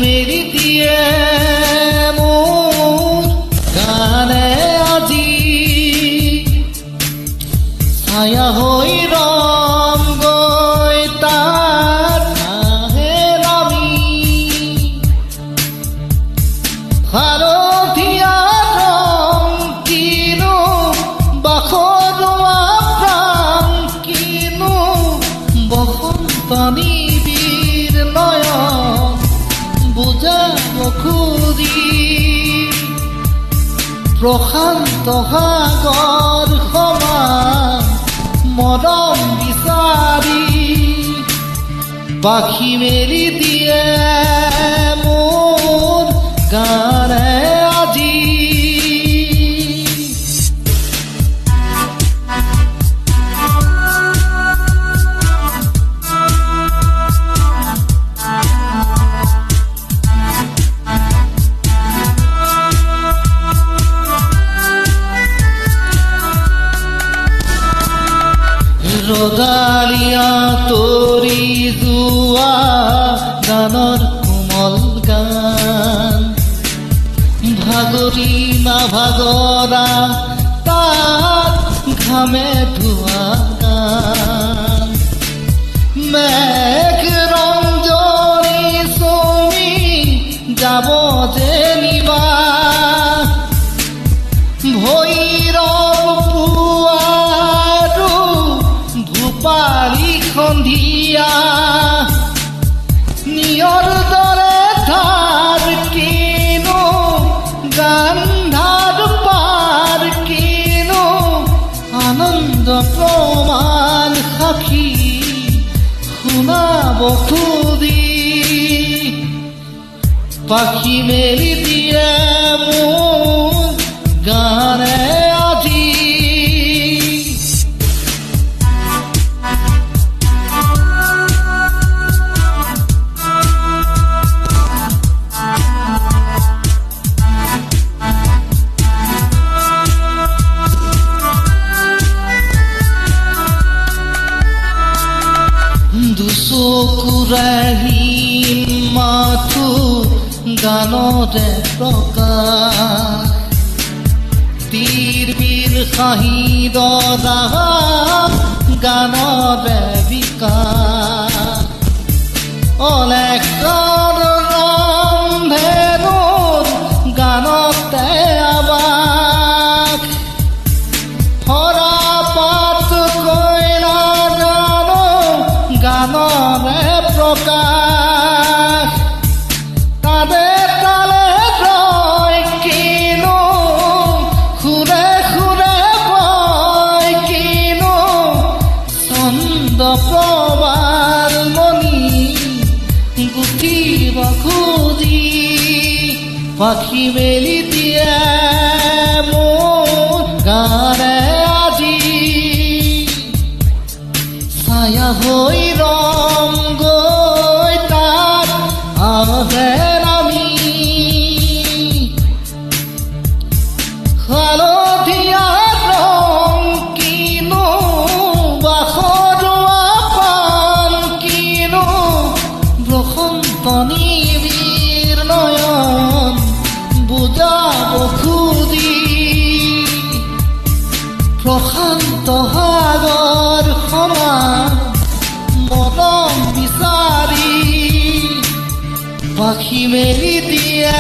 মেলি দিয়ে মোৰ গানে আজি ছায়া হৈ ৰম গৈ তাত আহে নামি হালধীয়া ৰং কিনো বাখৰুৱা প্ৰাণ কিনো বসন্ত নিবিড় নয়ন বুজাব খুজি প্ৰশান্ত সাগৰ সমান মৰম বিচাৰি পাখি মেলি দিয়ে মোৰ গানে আজি ৰদালিয়া তৰি যোৱা গানৰ কোমল গান ভাগৰি নাভাগৰা তাত ঘামে ধোৱা গান মেঘ ৰঞ্জনী চমি যাব যেনিবা ভৈৰৱ পুৱাৰো ধূপালী সন্ধিয়া নিয়ৰ দৰে ধাৰ কিনো গান্ধাৰ পাৰ কিনো আনন্দ প্ৰমাণ সাক্ষী শুনাব খুজি পাখি মেলি দিয়ে মোৰ গানে আজি দুচকুৰাহী মাথো গানৰে প্ৰকাশ তীৰ সাহিদা গানৰে বিকাশ অলেখৰ ৰন্ধেনুৰ গানতে আবাস হৰা পাত কইনা গানৰে প্ৰকাশ তাদে তালে ৰয় কিনো সুৰে সুৰে বয় কিনো ছন্দ প্ৰবাল মণি গুঠিব খুজি পাখি মেলি দিয়ে মোৰ গানে আজি ছায়া হৈ ৰম গৈ তাত আহে নামি হালধীয়া ৰং কিনো বাখৰুৱা প্ৰাণ কিনো বসন্ত নিবিড় নয়ন বুজাব খুজি প্ৰশান্ত সাগৰ সমান মৰম বিচাৰি পাখি মেলি দিয়ে